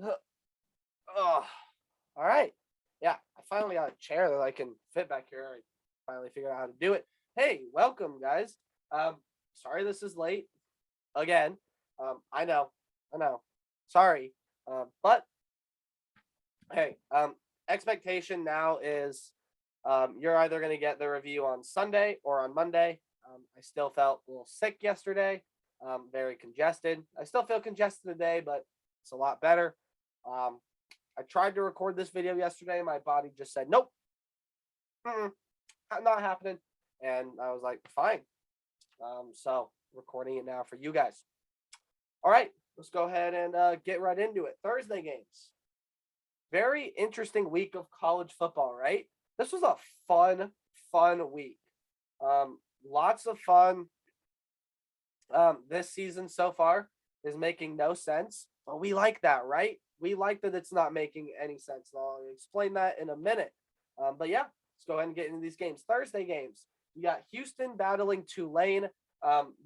Oh, all right. Yeah, I finally got a chair that I can fit back here. I finally figured out how to do it. Hey, welcome, guys. Um, Sorry this is late again. I know, I know. Sorry, but hey, expectation now is you're either going to get the review on Sunday or on Monday. I still felt a little sick yesterday, very congested. I still feel congested today, but it's a lot better. Um, I tried to record this video yesterday. My body just said, nope, not happening. And I was like, fine. So recording it now for you guys. All right, let's go ahead and get right into it. Thursday games. Very interesting week of college football, right? This was a fun week. Lots of fun. This season so far is making no sense, but we like that, right? We like that it's not making any sense. And I'll explain that in a minute. But yeah, let's go ahead and get into these games. Thursday games. You got Houston battling Tulane.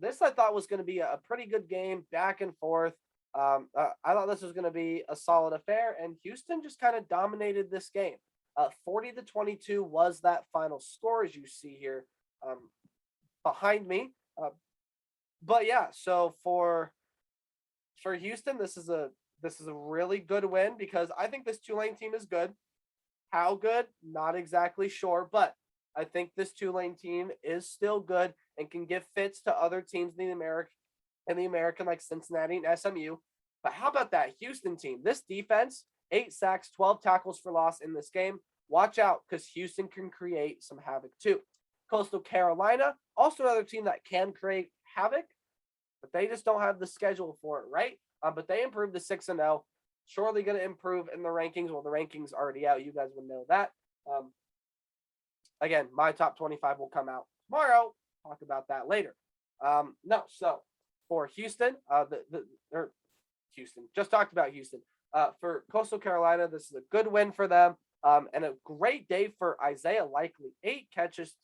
This I thought was going to be a pretty good game, back and forth. I thought this was going to be a solid affair, and Houston just kind of dominated this game. 40-22 was that final score, as you see here behind me. But yeah, so for Houston, this is a really good win because I think this Tulane team is good. How good? Not exactly sure, but I think this Tulane team is still good and can give fits to other teams in the American like Cincinnati and SMU. But how about that Houston team? This defense, 8 sacks, 12 tackles for loss in this game. Watch out because Houston can create some havoc too. Coastal Carolina, also another team that can create havoc, but they just don't have the schedule for it, right? But they improved to 6-0. Surely going to improve in the rankings. Well, the rankings already out. You guys would know that. Again, my top 25 will come out tomorrow. Talk about that later. So for Houston, Houston, just talked about Houston. For Coastal Carolina, this is a good win for them. And a great day for Isaiah Likely. 8 catches,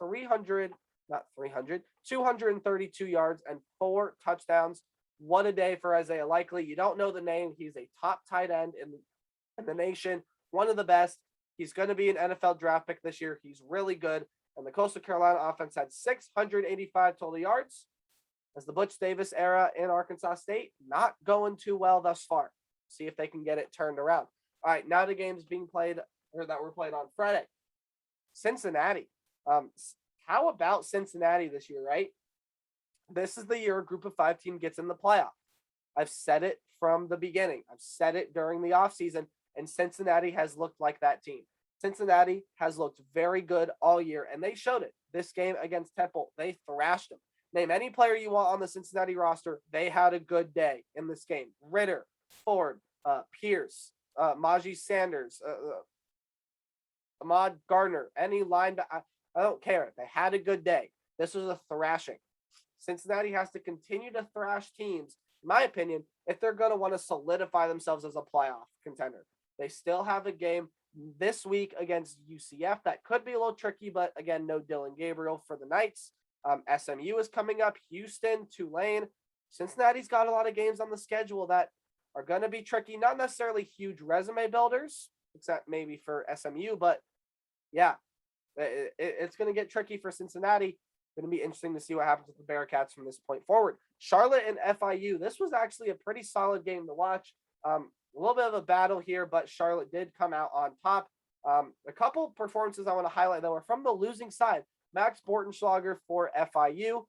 232 yards and 4 touchdowns. What a day for Isaiah Likely. You don't know the name. He's a top tight end in the nation, one of the best. He's going to be an NFL draft pick this year. He's really good. And the Coastal Carolina offense had 685 total yards. As the Butch Davis era in Arkansas State, not going too well thus far. See if they can get it turned around. All right, now the games being played, or that were played on Friday. Cincinnati. How about Cincinnati this year, right? This is the year a group of 5 team gets in the playoff. I've said it from the beginning. I've said it during the offseason, and Cincinnati has looked like that team. Cincinnati has looked very good all year, and they showed it. This game against Temple, they thrashed them. Name any player you want on the Cincinnati roster. They had a good day in this game. Ritter, Ford, Pierce, Maji Sanders, Ahmad Gardner, any linebacker. I don't care. They had a good day. This was a thrashing. Cincinnati has to continue to thrash teams, in my opinion, if they're going to want to solidify themselves as a playoff contender. They still have a game this week against UCF that could be a little tricky, but again, no Dylan Gabriel for the Knights. SMU is coming up, Houston, Tulane. Cincinnati's got a lot of games on the schedule that are going to be tricky, not necessarily huge resume builders, except maybe for SMU, but yeah, it's going to get tricky for Cincinnati. Going to be interesting to see what happens with the Bearcats from this point forward. Charlotte and FIU. This was actually a pretty solid game to watch. A little bit of a battle here, but Charlotte did come out on top. A couple of performances I want to highlight that were from the losing side. Max Bortenschlager for FIU.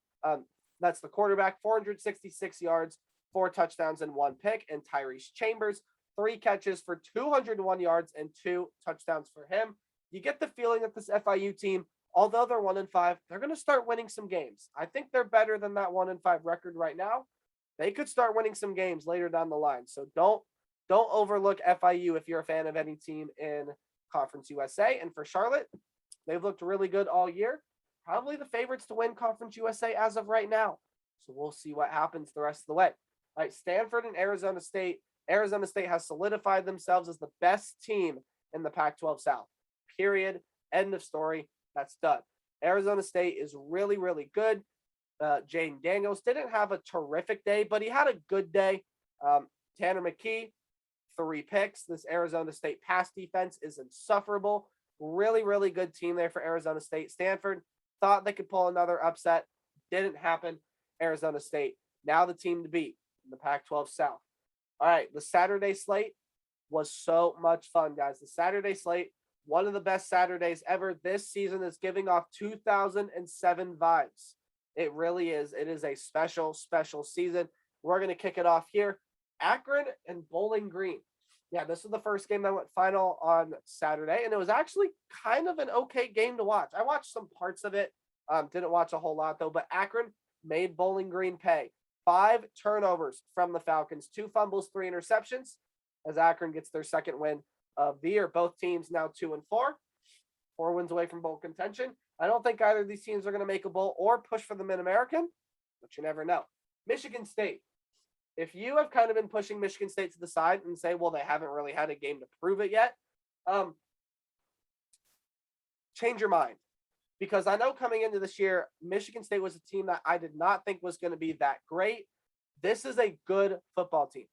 That's the quarterback, 466 yards, 4 touchdowns and 1 pick. And Tyrese Chambers, 3 catches for 201 yards and 2 touchdowns for him. You get the feeling that this FIU team, although they're 1-5, they're going to start winning some games. I think they're better than that 1-5 record right now. They could start winning some games later down the line. So don't overlook FIU if you're a fan of any team in Conference USA. And for Charlotte, they've looked really good all year. Probably the favorites to win Conference USA as of right now. So we'll see what happens the rest of the way. All right, Stanford and Arizona State. Arizona State has solidified themselves as the best team in the Pac-12 South. Period. End of story. That's done. Arizona State is really, really good. Jaden Daniels didn't have a terrific day, but he had a good day. Tanner McKee, 3 picks. This Arizona State pass defense is insufferable. Really, really good team there for Arizona State. Stanford thought they could pull another upset. Didn't happen. Arizona State, now the team to beat in the Pac-12 South. All right, the Saturday slate was so much fun, guys. The Saturday slate, one of the best Saturdays ever. This season is giving off 2007 vibes. It really is. It is a special, special season. We're going to kick it off here. Akron and Bowling Green. Yeah, this was the first game that went final on Saturday, and it was actually kind of an okay game to watch. I watched some parts of it. Didn't watch a whole lot, though, but Akron made Bowling Green pay. 5 turnovers from the Falcons, 2 fumbles, 3 interceptions, as Akron gets their second win of the year. Both teams now 2-4, 4 wins away from bowl contention. I don't think either of these teams are going to make a bowl or push for the Mid-American, but you never know. Michigan State. If you have kind of been pushing Michigan State to the side and say, well, they haven't really had a game to prove it yet, change your mind. Because I know coming into this year, Michigan State was a team that I did not think was going to be that great. This is a good football team.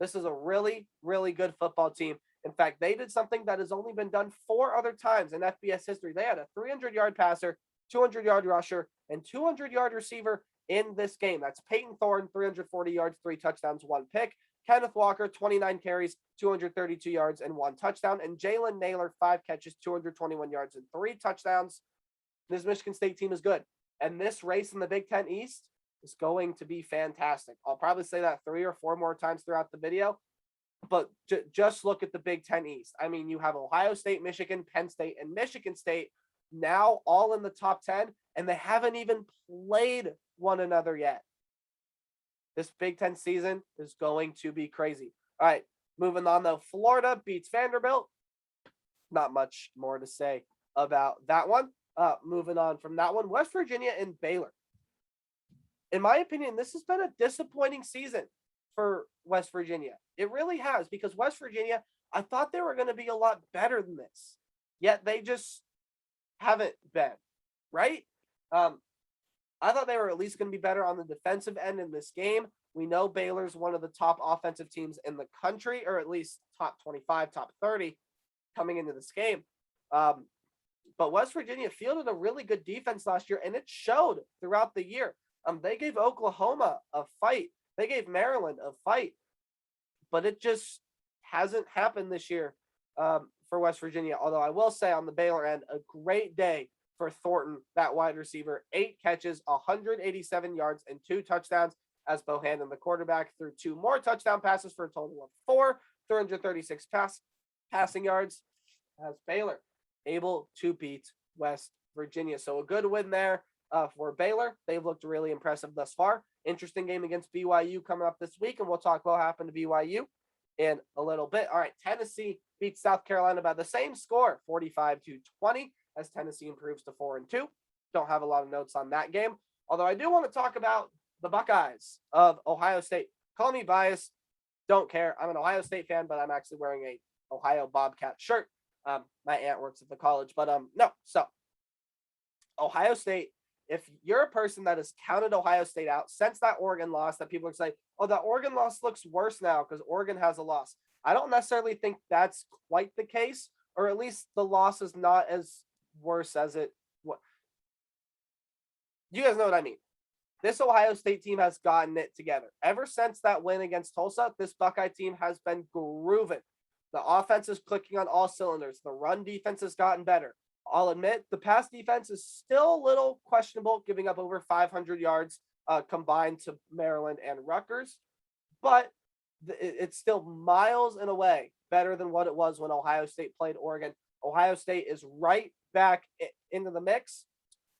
This is a really, really good football team. In fact, they did something that has only been done 4 other times in FBS history. They had a 300-yard passer, 200-yard rusher, and 200-yard receiver in this game. That's Peyton Thorne, 340 yards, 3 touchdowns, 1 pick. Kenneth Walker, 29 carries, 232 yards, and 1 touchdown. And Jalen Naylor, 5 catches, 221 yards, and 3 touchdowns. This Michigan State team is good. And this race in the Big Ten East is going to be fantastic. I'll probably say that 3 or 4 more times throughout the video. But just look at the Big Ten East. I mean, you have Ohio State, Michigan, Penn State, and Michigan State now all in the top 10, and they haven't even played one another yet. This Big Ten season is going to be crazy. All right, moving on though. Florida beats Vanderbilt. Not much more to say about that one. Moving on from that one, West Virginia and Baylor. In my opinion, this has been a disappointing season for West Virginia. It really has, because West Virginia, I thought they were going to be a lot better than this, yet they just haven't been, right? I thought they were at least going to be better on the defensive end in this game. We know Baylor's one of the top offensive teams in the country, or at least top 25, top 30 coming into this game. But West Virginia fielded a really good defense last year, and it showed throughout the year. They gave Oklahoma a fight. They gave Maryland a fight. But it just hasn't happened this year for West Virginia. Although I will say on the Baylor end, a great day for Thornton, that wide receiver. 8 catches, 187 yards, and 2 touchdowns as Bohannon, the quarterback, threw 2 more touchdown passes for a total of 4, 336 passing yards as Baylor able to beat West Virginia. So a good win there for Baylor. They've looked really impressive thus far. Interesting game against BYU coming up this week, and we'll talk what happened to BYU in a little bit. All right, Tennessee beats South Carolina by the same score, 45-20, as Tennessee improves to 4-2. Don't have a lot of notes on that game, although I do want to talk about the Buckeyes of Ohio State. Call me biased, don't care. I'm an Ohio State fan, but I'm actually wearing a Ohio Bobcat shirt. My aunt works at the college, but no. So Ohio State, if you're a person that has counted Ohio State out since that Oregon loss, that people are saying, oh, that Oregon loss looks worse now because Oregon has a loss. I don't necessarily think that's quite the case, or at least the loss is not as worse as it. What you guys know what I mean? This Ohio State team has gotten it together. Ever since that win against Tulsa, this Buckeye team has been grooving. The offense is clicking on all cylinders. The run defense has gotten better. I'll admit the pass defense is still a little questionable, giving up over 500 yards combined to Maryland and Rutgers, but it's still miles and away better than what it was when Ohio State played Oregon. Ohio State is right back into the mix.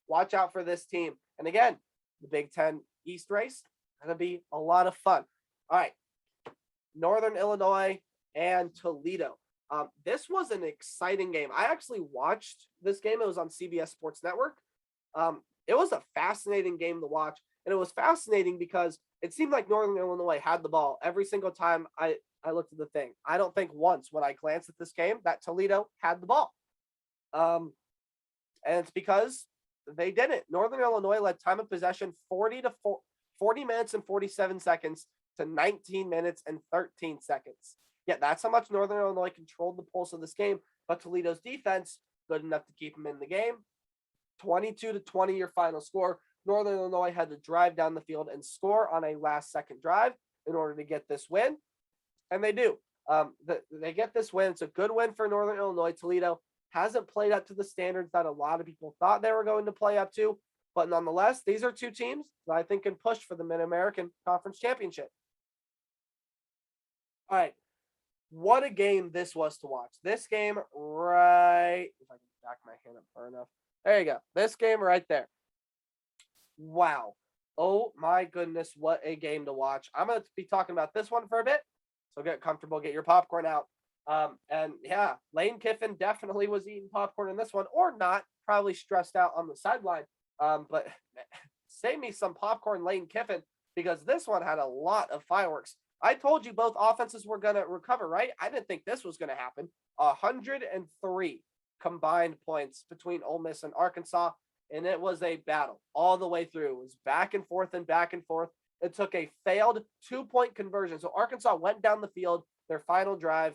Watch out for this team. And again, the Big Ten East race going to be a lot of fun. All right, Northern Illinois and Toledo. This was an exciting game. I actually watched this game. It was on CBS Sports Network. It was a fascinating game to watch. And it was fascinating because it seemed like Northern Illinois had the ball every single time I looked at the thing. I don't think once when I glanced at this game that Toledo had the ball. And it's because they didn't. Northern Illinois led time of possession 40 minutes and 47 seconds to 19 minutes and 13 seconds. Yeah, that's how much Northern Illinois controlled the pulse of this game. But Toledo's defense, good enough to keep them in the game. 22-20 your final score. Northern Illinois had to drive down the field and score on a last-second drive in order to get this win, and they do. They get this win. It's a good win for Northern Illinois. Toledo hasn't played up to the standards that a lot of people thought they were going to play up to, but nonetheless, these are two teams that I think can push for the Mid-American Conference Championship. All right, what a game this was to watch. This game right, if I can back my hand up far enough. There you go. This game right there. Wow. Oh my goodness, what a game to watch. I'm going to be talking about this one for a bit, so get comfortable, get your popcorn out. And yeah, Lane Kiffin definitely was eating popcorn in this one, or not, probably stressed out on the sideline. But save me some popcorn, Lane Kiffin, because this one had a lot of fireworks. I told you both offenses were going to recover, right? I didn't think this was going to happen. 103 combined points between Ole Miss and Arkansas, and it was a battle all the way through. It was back and forth and back and forth. It took a failed 2-point conversion. So Arkansas went down the field, their final drive,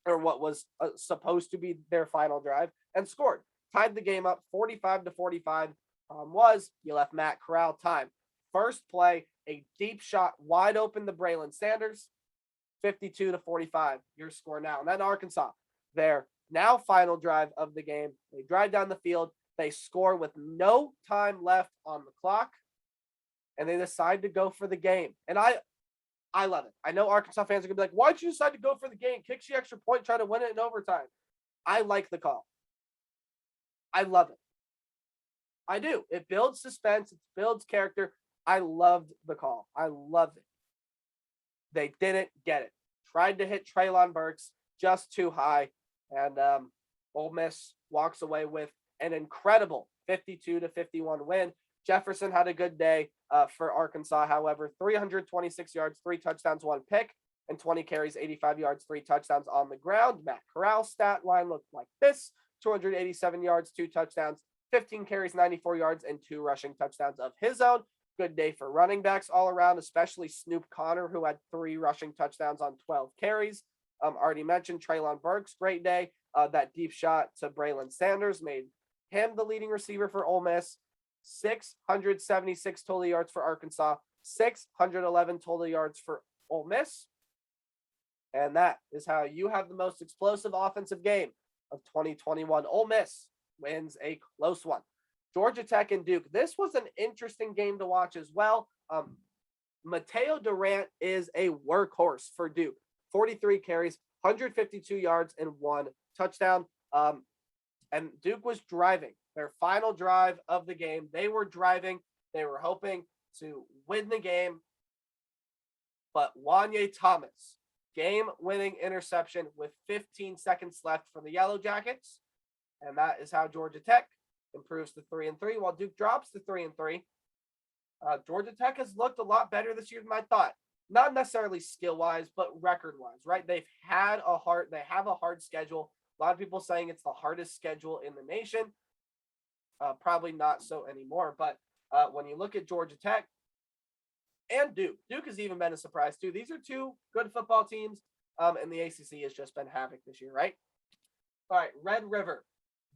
or what was supposed to be their final drive, and scored. Tied the game up 45-45. Was you left Matt Corral time. First play, a deep shot wide open to Braylon Sanders, 52-45. Your score now. And then Arkansas, their now final drive of the game. They drive down the field. They score with no time left on the clock, and they decide to go for the game. And I love it. I know Arkansas fans are going to be like, why'd you decide to go for the game? Kick the extra point, try to win it in overtime. I like the call. I love it. I do. It builds suspense. It builds character. I loved the call. I loved it. They didn't get it. Tried to hit Treylon Burks just too high, and Ole Miss walks away with an incredible 52-51 win. Jefferson had a good day for Arkansas, however, 326 yards, 3 touchdowns, 1 pick, and 20 carries, 85 yards, 3 touchdowns on the ground. Matt Corral's stat line looked like this: 287 yards, 2 touchdowns, 15 carries, 94 yards, and 2 rushing touchdowns of his own. Good day for running backs all around, especially Snoop Connor, who had 3 rushing touchdowns on 12 carries. Already mentioned Treylon Burks, great day. That deep shot to Braylon Sanders made him the leading receiver for Ole Miss. 676 total yards for Arkansas, 611 total yards for Ole Miss. And that is how you have the most explosive offensive game of 2021. Ole Miss wins a close one. Georgia Tech and Duke. This was an interesting game to watch as well. Mateo Durant is a workhorse for Duke. 43 carries, 152 yards, and 1 touchdown. And Duke was driving their final drive of the game. They were driving. They were hoping to win the game. But Wanye Thomas, game-winning interception with 15 seconds left for the Yellow Jackets. And that is how Georgia Tech improves to 3-3, while Duke drops to 3-3. Georgia Tech has looked a lot better this year than I thought. Not necessarily skill-wise, but record-wise, right? They have a hard schedule. A lot of people saying it's the hardest schedule in the nation. Probably not so anymore. But when you look at Georgia Tech and Duke has even been a surprise too. These are 2 good football teams, and the ACC has just been havoc this year, right? All right, Red River.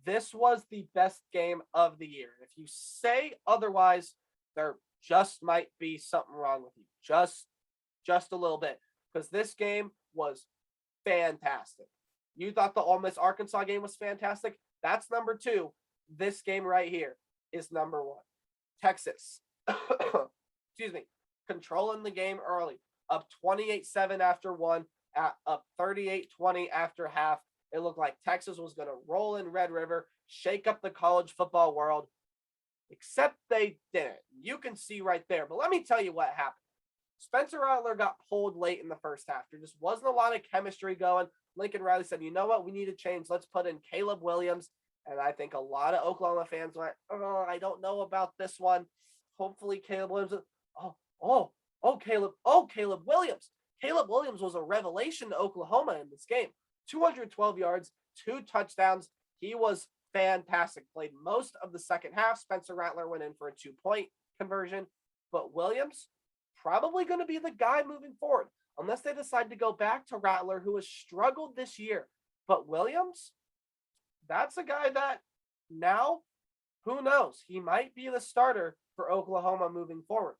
This was the best game of the year. If you say otherwise, there just might be something wrong with you. Just a little bit. Because this game was fantastic. You thought the Ole Miss Arkansas game was fantastic? That's number 2. This game right here is number 1. Texas, excuse me, controlling the game early. Up 28-7 after 1, up 38-20 after half. It looked like Texas was going to roll in Red River, shake up the college football world, except they didn't. You can see right there. But let me tell you what happened. Spencer Rattler got pulled late in the first half. There just wasn't a lot of chemistry going. Lincoln Riley said, you know what? We need to change. Let's put in Caleb Williams. And I think a lot of Oklahoma fans went, oh, I don't know about this one. Hopefully Caleb Williams. Caleb Williams. Caleb Williams was a revelation to Oklahoma in this game. 212 yards, 2 touchdowns. He was fantastic. Played most of the second half. Spencer Rattler went in for a 2-point conversion. But Williams, probably going to be the guy moving forward. unless they decide to go back to Rattler, who has struggled this year. But Williams, that's a guy that now, who knows? He might be the starter for Oklahoma moving forward.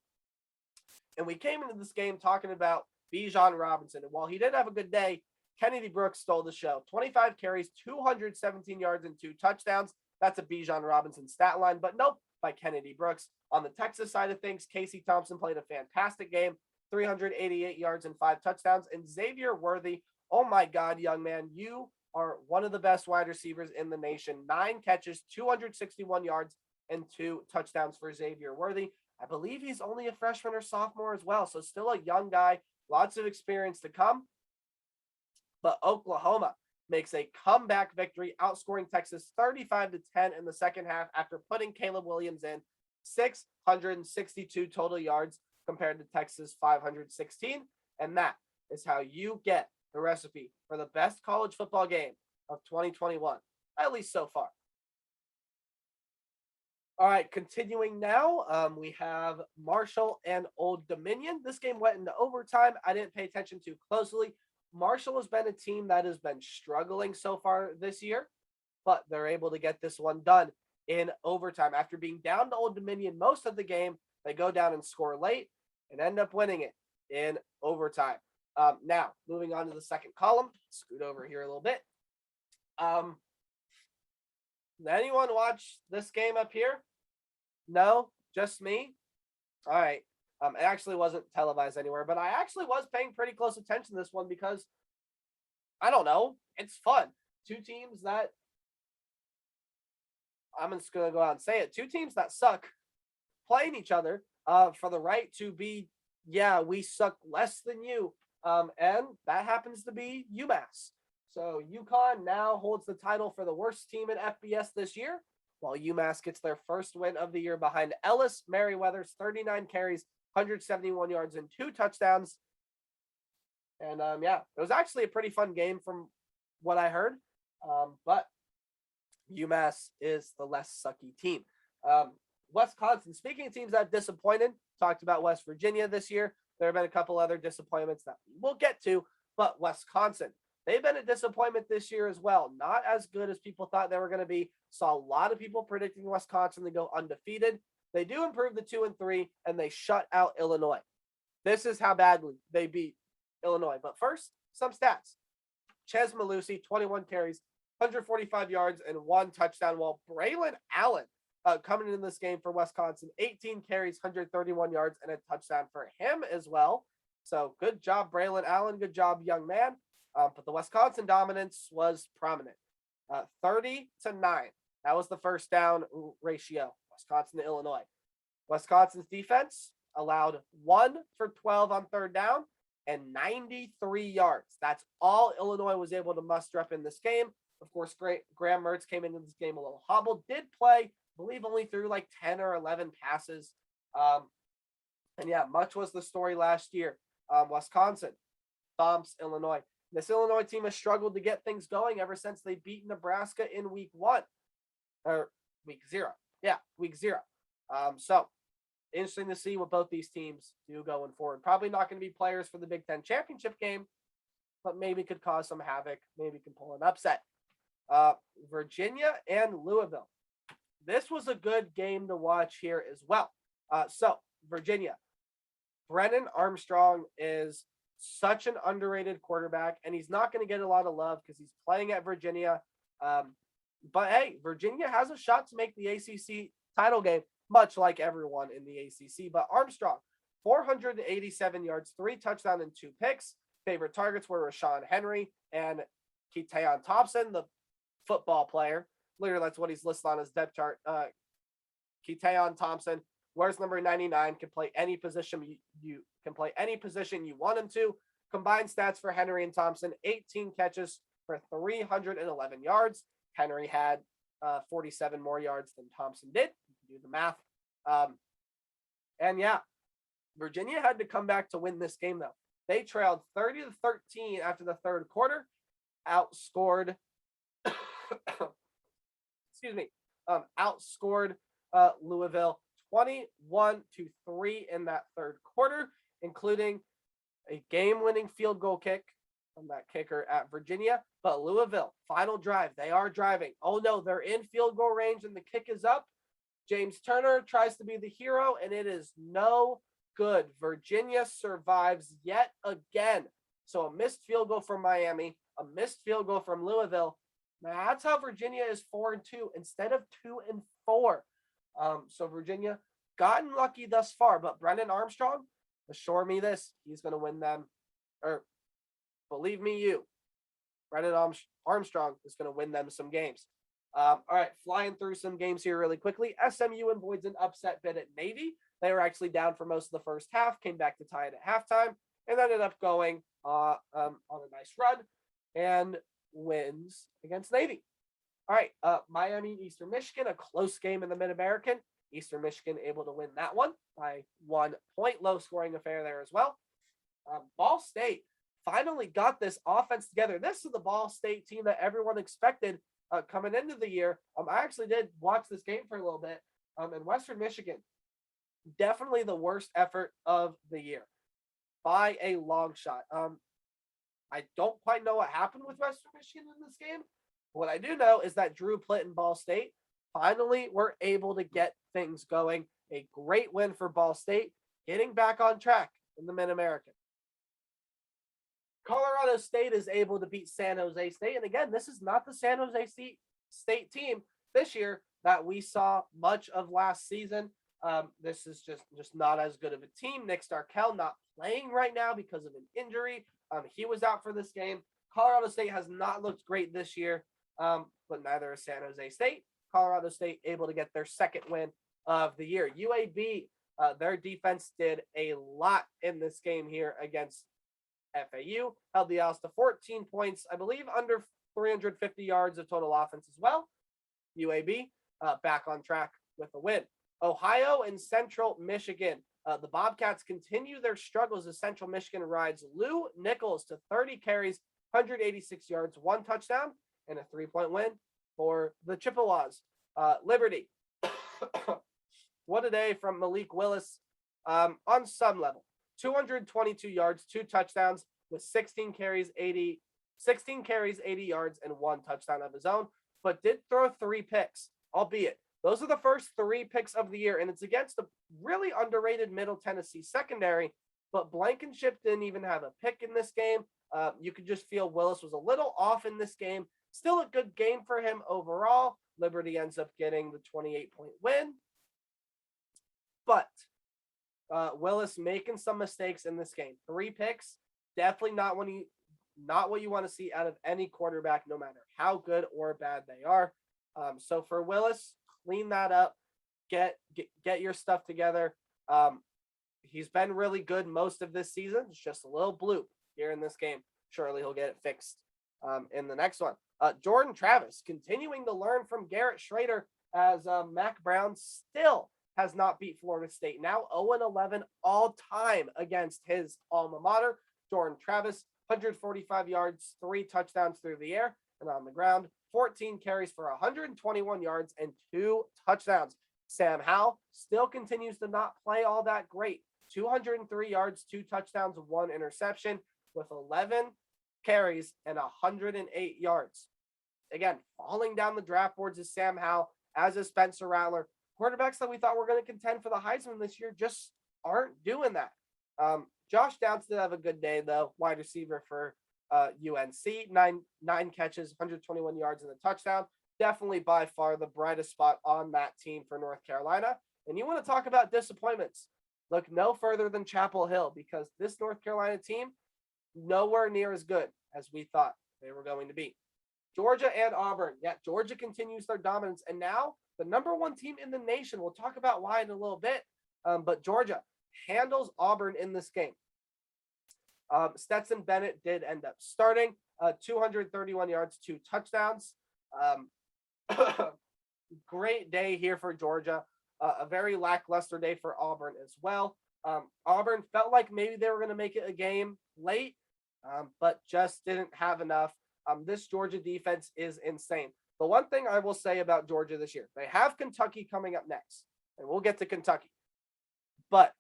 And we came into this game talking about Bijan Robinson. And while he did have a good day, Kennedy Brooks stole the show. 25 carries, 217 yards, and 2 touchdowns. That's a Bijan Robinson stat line, but nope, by Kennedy Brooks. On the Texas side of things, Casey Thompson played a fantastic game, 388 yards and 5 touchdowns. And Xavier Worthy, oh my God, young man, you are one of the best wide receivers in the nation. 9 catches, 261 yards, and 2 touchdowns for Xavier Worthy. I believe he's only a freshman or sophomore as well, so still a young guy, lots of experience to come. But Oklahoma makes a comeback victory, outscoring Texas 35-10 in the second half after putting Caleb Williams in 662 total yards compared to Texas 516. And that is how you get the recipe for the best college football game of 2021, at least so far. All right, continuing now, we have Marshall and Old Dominion. This game went into overtime. I didn't pay attention too closely. Marshall has been a team that has been struggling so far this year, but they're able to get this one done in overtime. After being down to Old Dominion most of the game, they go down and score late and end up winning it in overtime. Now, moving on to the second column, scoot over here a little bit. Did anyone watch this game up here? No, just me? All right. It actually wasn't televised anywhere, but I actually was paying pretty close attention to this one because, I don't know, it's fun. Two teams that, I'm just going to go out and say it, two teams that suck playing each other for the right to be, yeah, we suck less than you. And that happens to be UMass. So UConn now holds the title for the worst team in FBS this year, while UMass gets their first win of the year behind Ellis Merriweather's 39 carries, 171 yards, and 2 touchdowns. And yeah, it was actually a pretty fun game from what I heard. But UMass is the less sucky team. Wisconsin, speaking of teams that disappointed, talked about West Virginia this year. There have been a couple other disappointments that we'll get to, but Wisconsin, they've been a disappointment this year as well. Not as good as people thought they were going to be. Saw a lot of people predicting Wisconsin to go undefeated. They do improve the 2-3, and they shut out Illinois. This is how badly they beat Illinois. But first, some stats. Ches Malusi, 21 carries, 145 yards, and 1 touchdown, while Braylon Allen coming in this game for Wisconsin, 18 carries, 131 yards, and a touchdown for him as well. So good job, Braylon Allen. Good job, young man. But the Wisconsin dominance was prominent. 30-9. That was the first down ratio. Wisconsin to Illinois. Wisconsin's defense allowed 1 for 12 on third down and 93 yards. That's all Illinois was able to muster up in this game. Of course, Graham Mertz came into this game a little hobbled. Did play, I believe, only threw like 10 or 11 passes. And yeah, much was the story last year. Wisconsin, Thompson, Illinois. This Illinois team has struggled to get things going ever since they beat Nebraska in week 1. Or week 0. Yeah, week 0. So interesting to see what both these teams do going forward. Probably not going to be players for the Big Ten championship game, but maybe could cause some havoc. Maybe can pull an upset. Virginia and Louisville. This was a good game to watch here as well. So Virginia, Brennan Armstrong is such an underrated quarterback, and he's not going to get a lot of love because he's playing at Virginia. But hey, Virginia has a shot to make the ACC title game, much like everyone in the ACC. But Armstrong, 487 yards, 3 touchdowns, and 2 picks. Favorite targets were Rashawn Henry and Keayon Thompson, the football player. Literally, that's what he's listed on his depth chart. Keayon Thompson wears number 99, can play any position you can play any position you want him to. Combined stats for Henry and Thompson: 18 catches for 311 yards. Henry had 47 more yards than Thompson did. You can do the math. And yeah, Virginia had to come back to win this game, though. They trailed 30-13 after the third quarter, outscored, outscored Louisville 21-3 in that third quarter, including a game-winning field goal kick from that kicker at Virginia. But Louisville, final drive, they are driving. Oh no, they're in field goal range and the kick is up. James Turner tries to be the hero, and it is no good. Virginia survives yet again. So a missed field goal from Miami, a missed field goal from Louisville. That's how Virginia is 4-2 instead of 2-4. So Virginia gotten lucky thus far, but Brennan Armstrong, assure me this, he's going to win them. Or believe me, Brennan Armstrong is going to win them some games. All right, flying through some games here really quickly. SMU avoids an upset bid at Navy. They were actually down for most of the first half, came back to tie it at halftime, and ended up going on a nice run and wins against Navy. All right, Miami, Eastern Michigan, a close game in the Mid-American. Eastern Michigan able to win that one by 1 point. Low-scoring affair there as well. Ball State finally got this offense together. This is the Ball State team that everyone expected coming into the year. I actually did watch this game for a little bit. In Western Michigan, definitely the worst effort of the year by a long shot. I don't quite know what happened with Western Michigan in this game. What I do know is that Drew Plitt and Ball State finally were able to get things going. A great win for Ball State, getting back on track in the Mid-American. Colorado State is able to beat San Jose State. And again, this is not the San Jose State team this year that we saw much of last season. This is just not as good of a team. Nick Starkel not playing right now because of an injury. He was out for this game. Colorado State has not looked great this year, but neither is San Jose State. Colorado State able to get their second win of the year. UAB, their defense did a lot in this game here against FAU. Held the Owls to 14 points, I believe under 350 yards of total offense as well. UAB back on track with a win. Ohio and Central Michigan. The Bobcats continue their struggles as Central Michigan rides Lou Nichols to 30 carries, 186 yards, 1 touchdown, and a 3-point win for the Chippewas. Liberty. What a day from Malik Willis on some level. 222 yards, 2 touchdowns with 16 carries, 80 yards, and 1 touchdown of his own, but did throw 3 picks, albeit those are the first 3 picks of the year, and it's against a really underrated Middle Tennessee secondary, but Blankenship didn't even have a pick in this game. You could just feel Willis was a little off in this game. Still a good game for him overall. Liberty ends up getting the 28-point win. But Willis making some mistakes in this game. 3 picks, definitely not what you want to see out of any quarterback, no matter how good or bad they are. So for Willis, clean that up, get your stuff together. He's been really good most of this season. It's just a little bloop here in this game. Surely he'll get it fixed in the next one. Jordan Travis continuing to learn from Garrett Schrader as Mac Brown still has not beat Florida State. Now 0-11 all time against his alma mater. Jordan Travis, 145 yards, 3 touchdowns through the air and on the ground. 14 carries for 121 yards and 2 touchdowns. Sam Howell still continues to not play all that great. 203 yards, 2 touchdowns, 1 interception with 11 carries and 108 yards. Again, falling down the draft boards is Sam Howell, as is Spencer Rattler. Quarterbacks that we thought were going to contend for the Heisman this year just aren't doing that. Josh Downs did have a good day, though. Wide receiver for UNC, nine catches, 121 yards and a touchdown. Definitely by far the brightest spot on that team for North Carolina. And you want to talk about disappointments. Look no further than Chapel Hill, because this North Carolina team, nowhere near as good as we thought they were going to be. Georgia and Auburn. Yeah, Georgia continues their dominance. And now the number 1 team in the nation. We'll talk about why in a little bit. But Georgia handles Auburn in this game. Stetson Bennett did end up starting. 231 yards, 2 touchdowns. Great day here for Georgia. A very lackluster day for Auburn as well. Auburn felt like maybe they were going to make it a game late, but just didn't have enough. This Georgia defense is insane. The one thing I will say about Georgia this year, they have Kentucky coming up next, and we'll get to Kentucky. But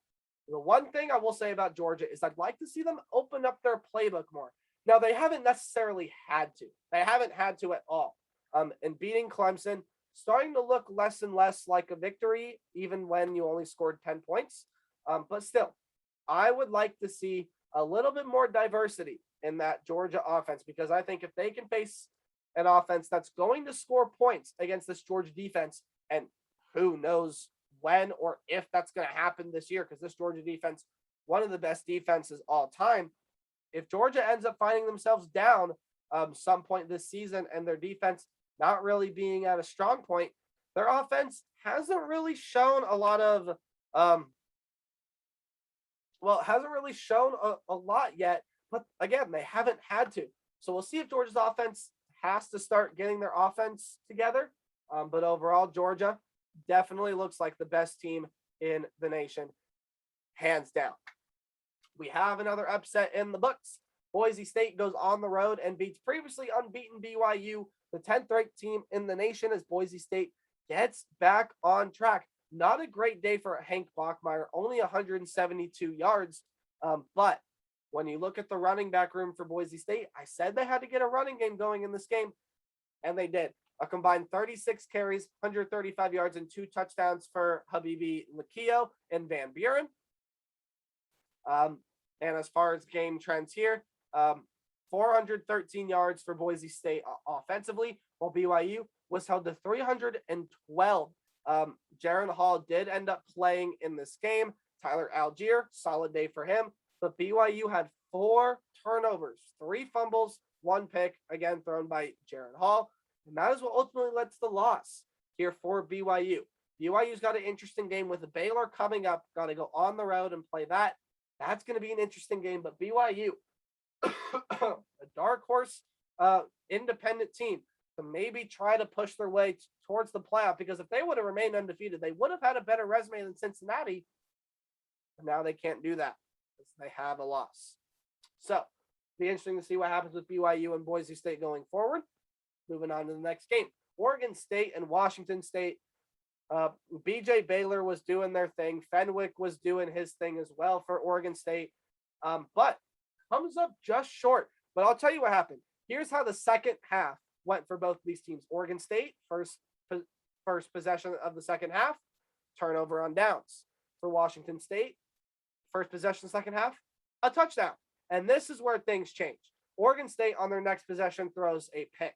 The one thing I will say about Georgia is I'd like to see them open up their playbook more. Now, they haven't necessarily had to. They haven't had to at all. And beating Clemson, starting to look less and less like a victory, even when you only scored 10 points. But still, I would like to see a little bit more diversity in that Georgia offense, because I think if they can face an offense that's going to score points against this Georgia defense, and who knows when or if that's going to happen this year, because this Georgia defense, one of the best defenses all time. If Georgia ends up finding themselves down some point this season and their defense not really being at a strong point, their offense hasn't really shown a lot of, hasn't really shown a lot yet. But again, they haven't had to. So we'll see if Georgia's offense has to start getting their offense together. But overall, Georgia definitely looks like the best team in the nation, hands down. We have another upset in the books. Boise State goes on the road and beats previously unbeaten BYU, the 10th ranked team in the nation, as Boise State gets back on track. Not a great day for Hank Bachmeier, only 172 yards. But when you look at the running back room for Boise State, I said they had to get a running game going in this game, and they did. A combined 36 carries, 135 yards, and 2 touchdowns for Habibi Lakio and Van Buren. And as far as game trends here, 413 yards for Boise State offensively, while BYU was held to 312. Jaron Hall did end up playing in this game. Tyler Algier, solid day for him. But BYU had 4 turnovers, 3 fumbles, 1 pick, again thrown by Jaron Hall. And that is what ultimately led to the loss here for BYU. BYU's got an interesting game with the Baylor coming up. Got to go on the road and play that. That's going to be an interesting game. But BYU, a dark horse independent team, to maybe try to push their way towards the playoff, because if they would have remained undefeated, they would have had a better resume than Cincinnati. But now they can't do that because they have a loss. So be interesting to see what happens with BYU and Boise State going forward. Moving on to the next game, Oregon State and Washington State. BJ Baylor was doing their thing. Fenwick was doing his thing as well for Oregon State, but comes up just short. But I'll tell you what happened. Here's how the second half went for both of these teams. Oregon State, first possession of the second half, turnover on downs. For Washington State, first possession second half, a touchdown. And this is where things change. Oregon State on their next possession throws a pick.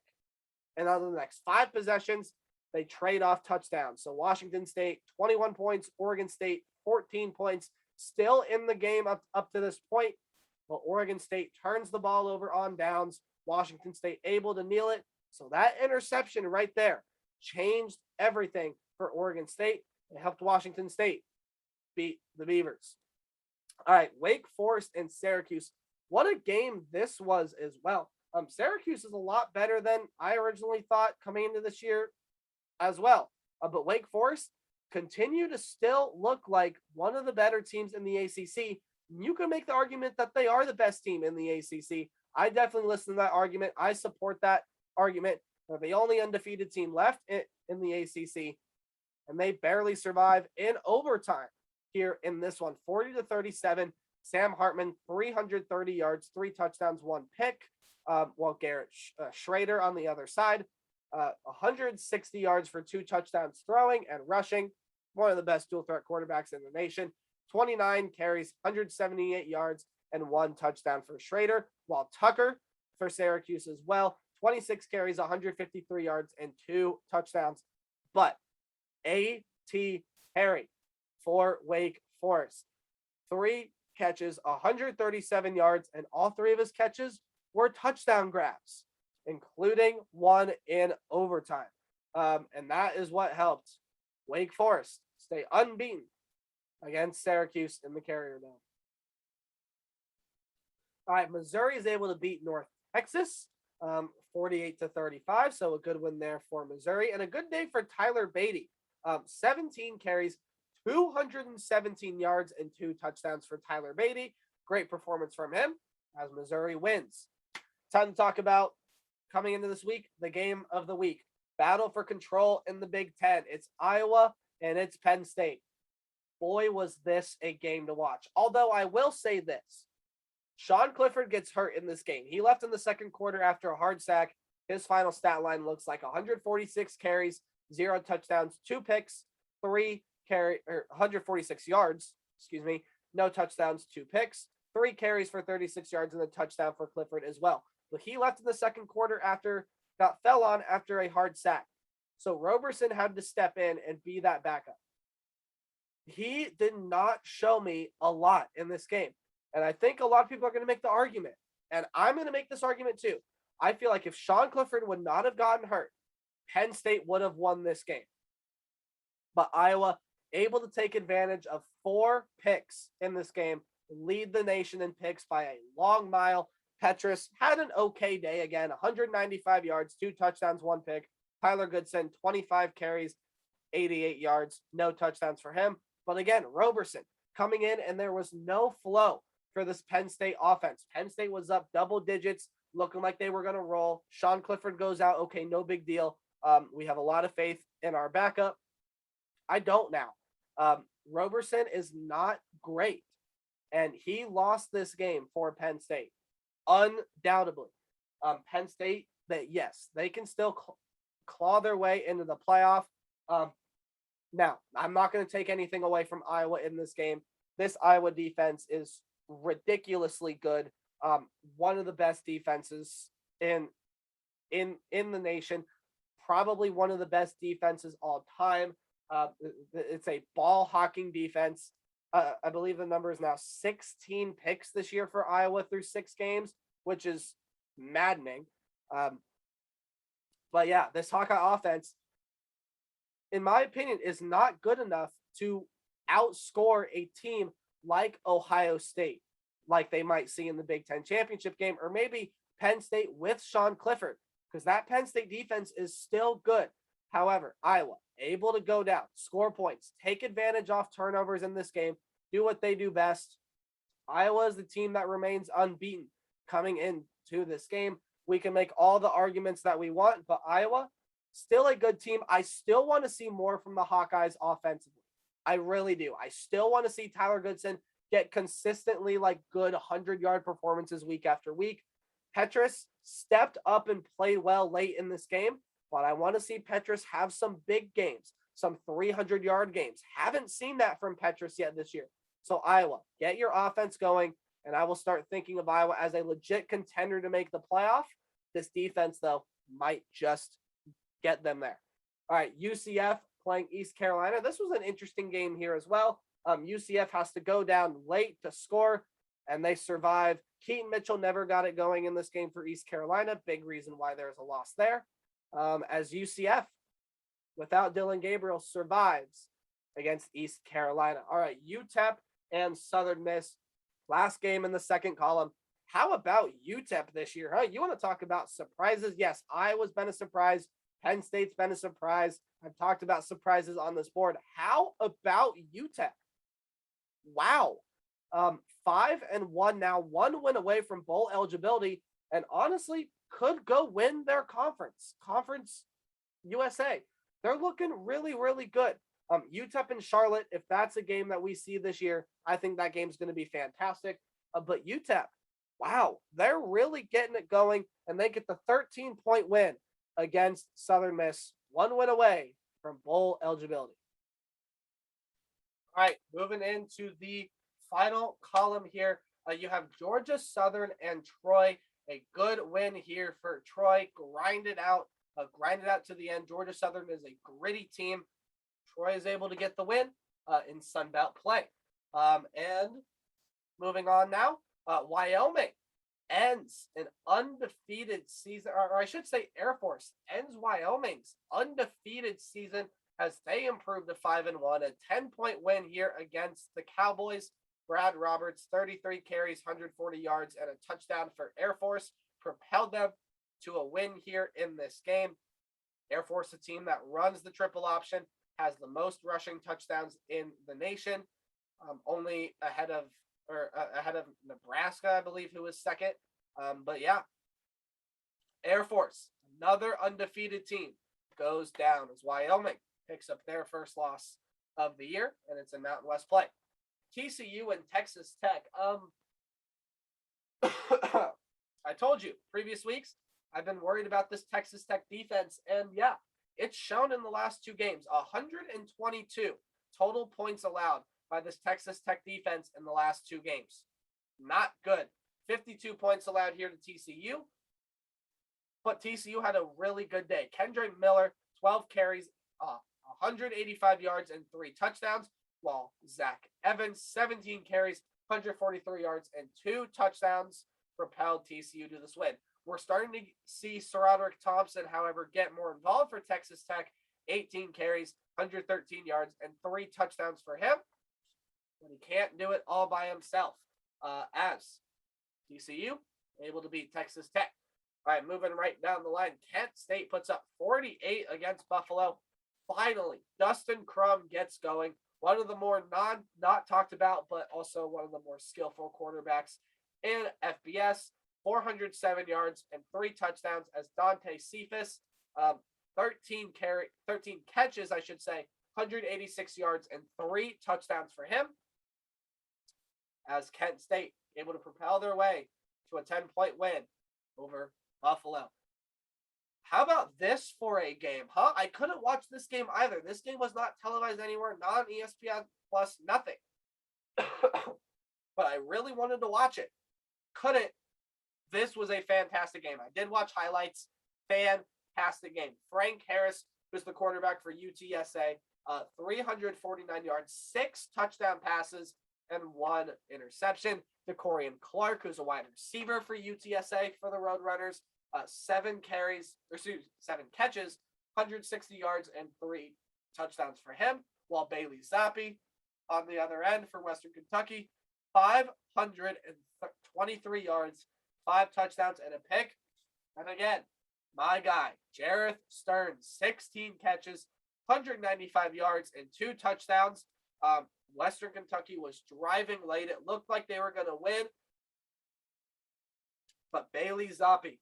And on the next 5 possessions, they trade off touchdowns. So Washington State, 21 points. Oregon State, 14 points. Still in the game up to this point. But Oregon State turns the ball over on downs. Washington State able to kneel it. So that interception right there changed everything for Oregon State. It helped Washington State beat the Beavers. All right, Wake Forest and Syracuse. What a game this was as well. Syracuse is a lot better than I originally thought coming into this year as well. But Wake Forest continue to still look like one of the better teams in the ACC. You can make the argument that they are the best team in the ACC. I definitely listen to that argument. I support that argument. They're the only undefeated team left in the ACC, and they barely survive in overtime here in this one. 40-37. Sam Hartman, 330 yards, 3 touchdowns, 1 pick. While Garrett Schrader on the other side, 160 yards for 2 touchdowns throwing and rushing. One of the best dual threat quarterbacks in the nation. 29 carries, 178 yards, and 1 touchdown for Schrader. While Tucker for Syracuse as well, 26 carries, 153 yards, and 2 touchdowns. But A.T. Perry for Wake Forest, 3 catches, 137 yards, and all 3 of his catches were touchdown grabs, including 1 in overtime. And that is what helped Wake Forest stay unbeaten against Syracuse in the Carrier Dome. All right, Missouri is able to beat North Texas 48-35, so a good win there for Missouri. And a good day for Tyler Beatty. 17 carries, 217 yards, and 2 touchdowns for Tyler Beatty. Great performance from him as Missouri wins. Time to talk about, coming into this week, the game of the week. Battle for control in the Big Ten. It's Iowa and it's Penn State. boy, was this a game to watch. Although I will say this, Sean Clifford gets hurt in this game. He left in the second quarter after a hard sack. His final stat line looks like 146 carries, 0 touchdowns, 2 picks, 146 yards, no touchdowns, 2 picks, 3 carries for 36 yards, and a touchdown for Clifford as well. But he left in the second quarter fell on after a hard sack. So Roberson had to step in and be that backup. He did not show me a lot in this game. And I think a lot of people are going to make the argument, and I'm going to make this argument too. I feel like if Sean Clifford would not have gotten hurt, Penn State would have won this game. But Iowa able to take advantage of 4 picks in this game, lead the nation in picks by a long mile. Petrus had an okay day again, 195 yards, 2 touchdowns, 1 pick. Tyler Goodson, 25 carries, 88 yards, no touchdowns for him. But again, Roberson coming in, and there was no flow for this Penn State offense. Penn State was up double digits, looking like they were going to roll. Sean Clifford goes out. Okay, no big deal. We have a lot of faith in our backup. I don't now. Roberson is not great, and he lost this game for Penn State, undoubtedly. Penn State, yes, they can still claw their way into the playoff. Now, I'm not going to take anything away from Iowa in this game. This Iowa defense is ridiculously good. One of the best defenses in the nation, probably one of the best defenses all time. It's a ball hawking defense. I believe the number is now 16 picks this year for Iowa through 6 games, which is maddening. But yeah, this Hawkeye offense, in my opinion, is not good enough to outscore a team like Ohio State, like they might see in the Big Ten championship game, or maybe Penn State with Sean Clifford, because that Penn State defense is still good. However, Iowa able to go down, score points, take advantage off turnovers in this game, do what they do best. Iowa is the team that remains unbeaten coming into this game. We can make all the arguments that we want, but Iowa, still a good team. I still want to see more from the Hawkeyes offensively. I really do. I still want to see Tyler Goodson get consistently like good 100-yard performances week after week. Petrus stepped up and played well late in this game, but I want to see Petrus have some big games, some 300-yard games. Haven't seen that from Petrus yet this year. So Iowa, get your offense going, and I will start thinking of Iowa as a legit contender to make the playoff. This defense, though, might just get them there. All right, UCF playing East Carolina. This was an interesting game here as well. UCF has to go down late to score, and they survive. Keaton Mitchell never got it going in this game for East Carolina. Big reason why there's a loss there. As UCF, without Dylan Gabriel, survives against East Carolina. All right, Utep and Southern Miss. Last game in the second column. How about Utep this year, huh? You want to talk about surprises? Yes, Iowa's been a surprise. Penn State's been a surprise. I've talked about surprises on this board. How about UTEP? Wow. 5-1 now, 1 win away from bowl eligibility, and honestly could go win their Conference USA. They're looking really, really good. UTEP and Charlotte, if that's a game that we see this year, I think that game's going to be fantastic. But UTEP, wow, they're really getting it going, and they get the 13-point win against Southern Miss, 1 win away from bowl eligibility. All right, moving into the final column here. You have Georgia Southern and Troy. A good win here for Troy. Grinded out to the end. Georgia Southern is a gritty team. Troy is able to get the win in Sun Belt play. And moving on now, Wyoming ends an undefeated season, or I should say Air Force ends Wyoming's undefeated season as they improve to 5-1, a 10-point win here against the Cowboys. Brad Roberts, 33 carries, 140 yards, and a touchdown for Air Force propelled them to a win here in this game. Air Force, a team that runs the triple option, has the most rushing touchdowns in the nation, only ahead of Nebraska, I believe, who was second. But yeah, Air Force, another undefeated team, goes down as Wyoming picks up their first loss of the year, and it's in Mountain West play. TCU and Texas Tech. I told you previous weeks, I've been worried about this Texas Tech defense, and yeah, it's shown in the last two games. 122 total points allowed by this Texas Tech defense in the last two games. Not good. 52 points allowed here to TCU, but TCU had a really good day. Kendrick Miller, 12 carries, 185 yards and 3 touchdowns, while Zach Evans, 17 carries, 143 yards and 2 touchdowns propelled TCU to this win. We're starting to see Roderick Thompson, however, get more involved for Texas Tech. 18 carries, 113 yards, and 3 touchdowns for him. But he can't do it all by himself. As TCU able to beat Texas Tech. All right, moving right down the line. Kent State puts up 48 against Buffalo. Finally, Dustin Crum gets going. One of the more not talked about, but also one of the more skillful quarterbacks in FBS. 407 yards and 3 touchdowns as Dante Cephas, 13 catches, 186 yards and 3 touchdowns for him. As Kent State able to propel their way to a 10-point win over Buffalo. How about this for a game, huh? I couldn't watch this game either. This game was not televised anywhere, not on ESPN Plus, nothing. But I really wanted to watch it. Couldn't. This was a fantastic game. I did watch highlights. Fantastic game. Frank Harris, who's the quarterback for UTSA, 349 yards, 6 touchdown passes, and 1 interception. DeCorian Clark, who's a wide receiver for UTSA for the Roadrunners, 7 catches, 160 yards, and 3 touchdowns for him. While Bailey Zappi, on the other end for Western Kentucky, 523 yards, 5 touchdowns, and a pick. And again, my guy, Jareth Stearns, 16 catches, 195 yards, and 2 touchdowns. Western Kentucky was driving late. It looked like they were going to win. But Bailey Zappi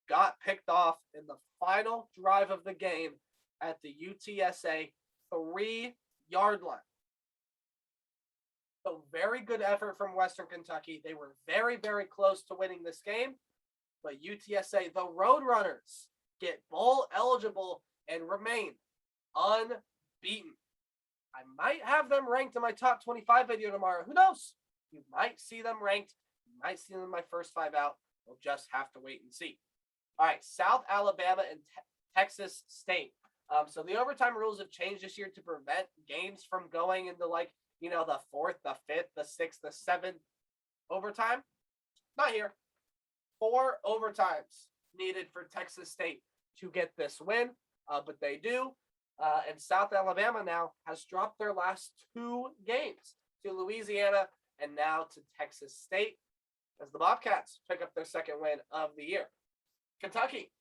got picked off in the final drive of the game at the UTSA 3-yard line. So very good effort from Western Kentucky. They were very, very close to winning this game. But UTSA, the Roadrunners, get bowl eligible and remain unbeaten. I might have them ranked in my top 25 video tomorrow. Who knows? You might see them ranked. You might see them in my first 5 out. We'll just have to wait and see. All right, South Alabama and Texas State. So the overtime rules have changed this year to prevent games from going into the 4th, the 5th, the 6th, the 7th overtime. Not here. 4 overtimes needed for Texas State to get this win, but they do. And South Alabama now has dropped their last 2 games to Louisiana and now to Texas State as the Bobcats pick up their 2nd win of the year. Kentucky.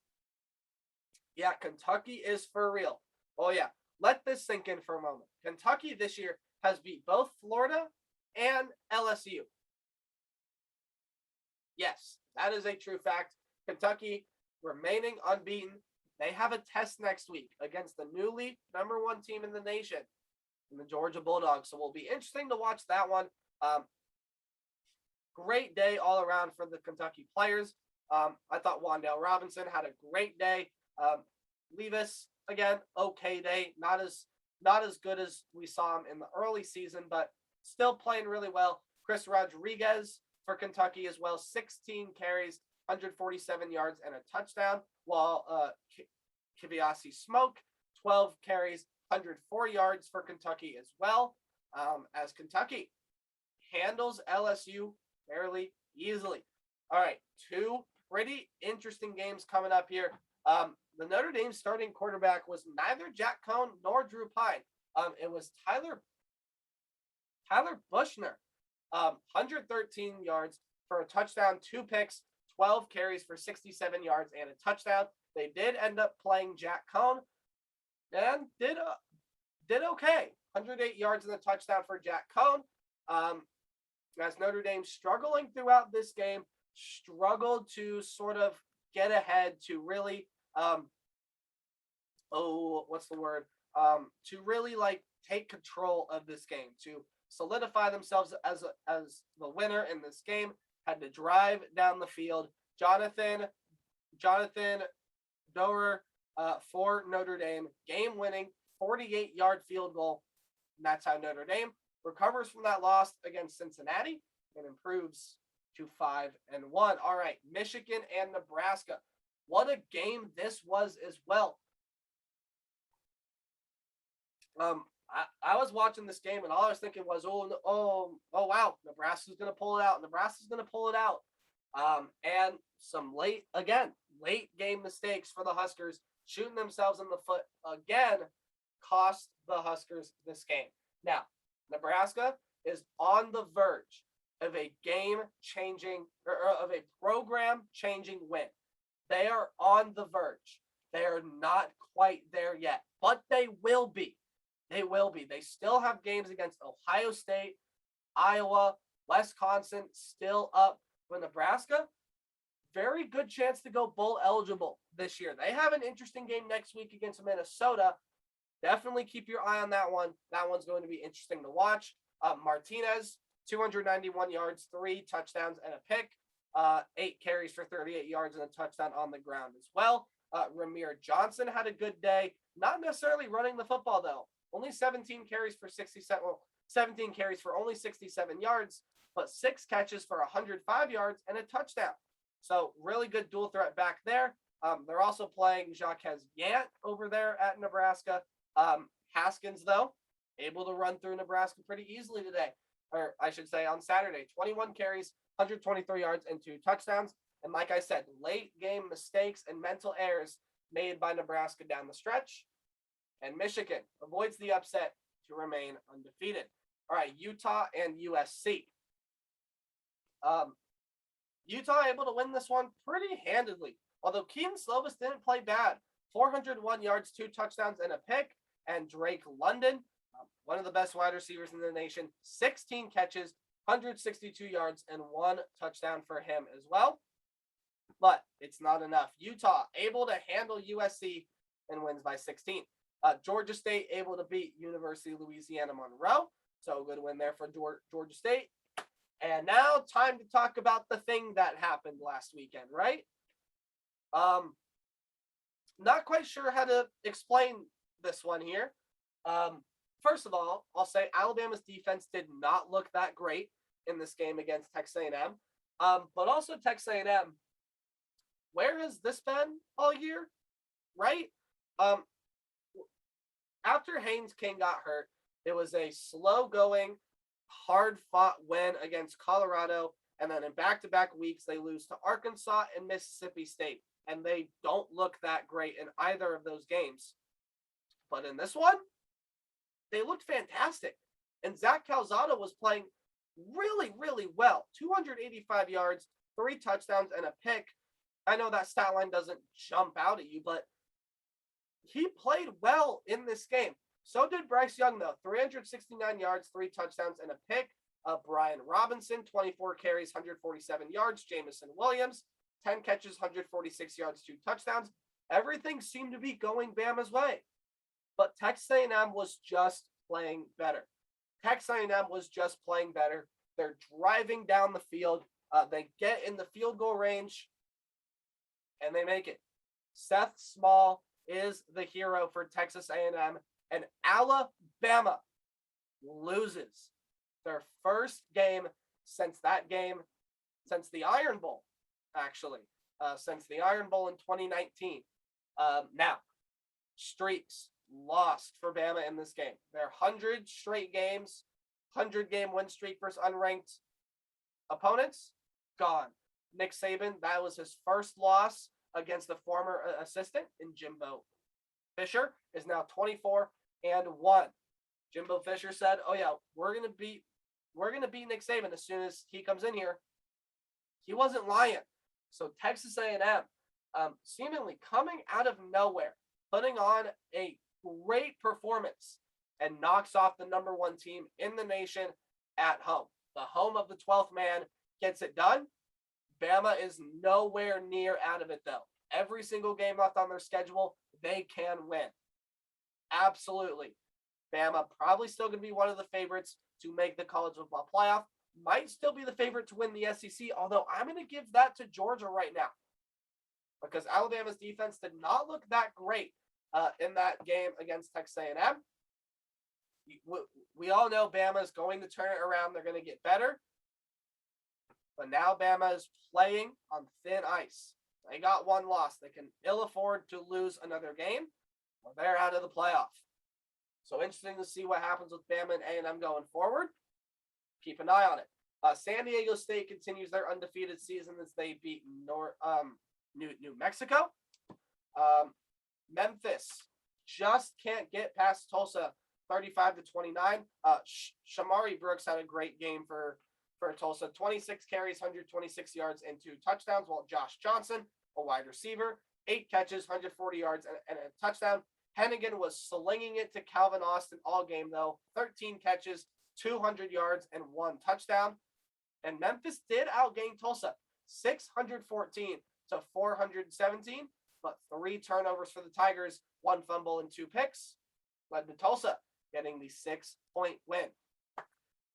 Yeah, Kentucky is for real. Oh, yeah. Let this sink in for a moment. Kentucky this year has beat both Florida and LSU. Yes, that is a true fact. Kentucky remaining unbeaten. They have a test next week against the newly #1 team in the nation, in the Georgia Bulldogs. So it will be interesting to watch that one. Great day all around for the Kentucky players. I thought Wan'Dale Robinson had a great day. Levis, again, okay day. Not as good as we saw him in the early season, but still playing really well. Chris Rodriguez for Kentucky as well. 16 carries, 147 yards, and a touchdown. While Kiviasi Smoke, 12 carries, 104 yards for Kentucky as well. As Kentucky handles LSU fairly easily. All right, 2 pretty interesting games coming up here. The Notre Dame starting quarterback was neither Jack Cohn nor Drew Pine. It was Tyler Buchner. 113 yards for a touchdown, 2 picks, 12 carries for 67 yards and a touchdown. They did end up playing Jack Cohn and did okay. 108 yards and a touchdown for Jack Cohn. As Notre Dame struggling throughout this game, struggled to sort of get ahead to really to really take control of this game, to solidify themselves as the winner in this game. Had to drive down the field. Jonathan Doerer for Notre Dame, game-winning 48-yard field goal. And that's how Notre Dame recovers from that loss against Cincinnati and improves to 5-1. All right, Michigan and Nebraska. What a game this was as well. I was watching this game and all I was thinking was, oh wow, Nebraska's gonna pull it out. And some late game mistakes for the Huskers, shooting themselves in the foot again, cost the Huskers this game. Now, Nebraska is on the verge of a game-changing or of a program-changing win. They are on the verge. They are not quite there yet, but they will be. They will be. They still have games against Ohio State, Iowa, Wisconsin still up for Nebraska. Very good chance to go bowl eligible this year. They have an interesting game next week against Minnesota. Definitely keep your eye on that one. That one's going to be interesting to watch. Martinez, 291 yards, 3 touchdowns and a pick. 8 carries for 38 yards and a touchdown on the ground as well. Ramir Johnson had a good day. Not necessarily running the football, though. Only 17 carries for 17 carries for only 67 yards, but 6 catches for 105 yards and a touchdown. So really good dual threat back there. They're also playing Jacques Yant over there at Nebraska. Haskins, though, able to run through Nebraska pretty easily today. Or I should say on Saturday, 21 carries, 123 yards, and 2 touchdowns. And like I said, late game mistakes and mental errors made by Nebraska down the stretch. And Michigan avoids the upset to remain undefeated. All right, Utah and USC. Utah able to win this one pretty handedly. Although Keaton Slovis didn't play bad. 401 yards, 2 touchdowns, and a pick. And Drake London, one of the best wide receivers in the nation, 16 catches, 162 yards, and 1 touchdown for him as well. But it's not enough. Utah able to handle USC and wins by 16. Georgia State able to beat University of Louisiana Monroe. So good win there for Georgia State. And now time to talk about the thing that happened last weekend, right? Not quite sure how to explain this one here. First of all, I'll say Alabama's defense did not look that great in this game against Texas A&M. But also Texas A&M, where has this been all year, right? After Haynes King got hurt, it was a slow-going, hard-fought win against Colorado, and then in back-to-back weeks, they lose to Arkansas and Mississippi State, and they don't look that great in either of those games. But in this one, they looked fantastic, and Zach Calzada was playing really, really well. 285 yards, 3 touchdowns, and a pick. I know that stat line doesn't jump out at you, but he played well in this game. So did Bryce Young, though. 369 yards, 3 touchdowns, and a pick. Brian Robinson, 24 carries, 147 yards. Jamison Williams, 10 catches, 146 yards, 2 touchdowns. Everything seemed to be going Bama's way. But Texas A&M was just playing better. They're driving down the field. They get in the field goal range, and they make it. Seth Small is the hero for Texas A&M, and Alabama loses their first game since the Iron Bowl, actually, since the Iron Bowl in 2019. Now, streaks lost for Bama in this game. Their 100 straight games, 100-game win streak versus unranked opponents, gone. Nick Saban, that was his first loss against the former assistant in Jimbo Fisher, is now 24-1. Jimbo Fisher said, "Oh yeah, we're gonna beat Nick Saban as soon as he comes in here." He wasn't lying. So Texas A&M, seemingly coming out of nowhere, putting on a great performance and knocks off the number 1 team in the nation at home. The home of the 12th man gets it done. Bama is nowhere near out of it, though. Every single game left on their schedule, they can win. Absolutely. Bama probably still going to be one of the favorites to make the college football playoff. Might still be the favorite to win the SEC, although I'm going to give that to Georgia right now because Alabama's defense did not look that great in that game against Texas A&M. We all know Bama is going to turn it around. They're going to get better. But now Bama is playing on thin ice. They got one loss. They can ill afford to lose another game, or they're out of the playoff. So interesting to see what happens with Bama and A&M going forward. Keep an eye on it. San Diego State continues their undefeated season as they beat New Mexico. Memphis just can't get past Tulsa, 35-29. Shamari Brooks had a great game for Tulsa. 26 carries, 126 yards, and 2 touchdowns, while Josh Johnson, a wide receiver, 8 catches, 140 yards, and a touchdown. Hennigan was slinging it to Calvin Austin all game, though. 13 catches, 200 yards, and 1 touchdown. And Memphis did outgain Tulsa, 614 to 417, but 3 turnovers for the Tigers, 1 fumble and 2 picks, led to Tulsa getting the 6-point win.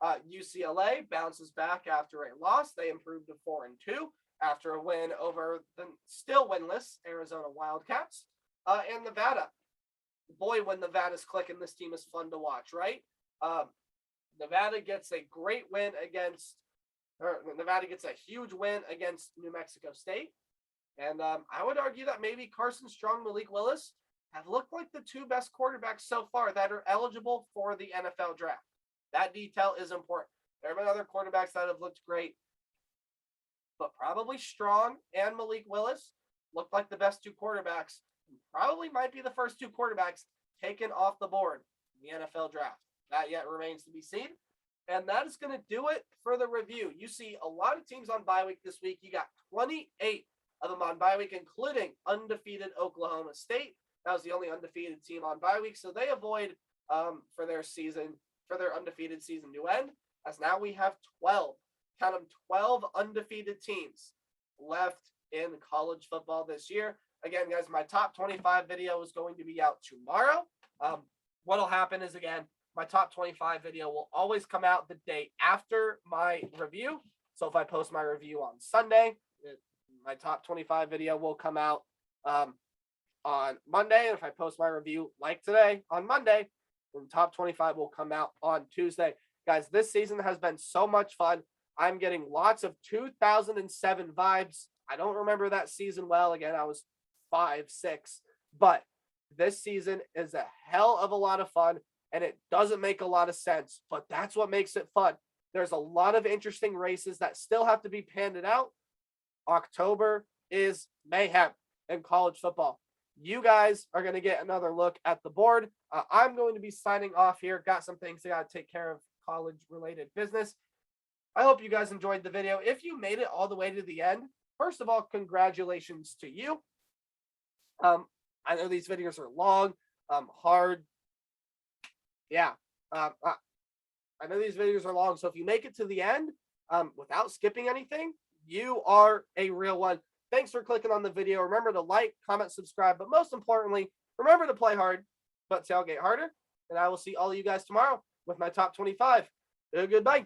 UCLA bounces back after a loss. They improved to 4-2 after a win over the still winless Arizona Wildcats. And Nevada. Boy, when Nevada's clicking, this team is fun to watch, right? Nevada gets a great win Nevada gets a huge win against New Mexico State. And I would argue that maybe Carson Strong, Malik Willis have looked like the 2 best quarterbacks so far that are eligible for the NFL draft. That detail is important. There have been other quarterbacks that have looked great, but probably Strong and Malik Willis look like the best 2 quarterbacks. Probably might be the first 2 quarterbacks taken off the board in the NFL draft. That yet remains to be seen. And that is going to do it for the review. You see a lot of teams on bye week this week. You got 28 of them on bye week, including undefeated Oklahoma State. That was the only undefeated team on bye week. So they avoid for their undefeated season to end, as now we have 12 undefeated teams left in college football this year. Again, guys, my top 25 video is going to be out tomorrow. What'll happen is, again, my top 25 video will always come out the day after my review. So if I post my review on Sunday, my top 25 video will come out on Monday. And if I post my review like today on Monday, the top 25 will come out on Tuesday. Guys, this season has been so much fun. I'm getting lots of 2007 vibes. I don't remember that season well. Again, I was 5, 6, but this season is a hell of a lot of fun, and it doesn't make a lot of sense, but that's what makes it fun. There's a lot of interesting races that still have to be panned out. October is mayhem in college football. You guys are going to get another look at the board. I'm going to be signing off here. Got some things I got to take care of, college-related business. I hope you guys enjoyed the video. If you made it all the way to the end, first of all, congratulations to you. I know these videos are long, hard. Yeah. I know these videos are long, so if you make it to the end without skipping anything, you are a real one. Thanks for clicking on the video. Remember to like, comment, subscribe, but most importantly, remember to play hard, but tailgate harder. And I will see all of you guys tomorrow with my top 25. Goodbye.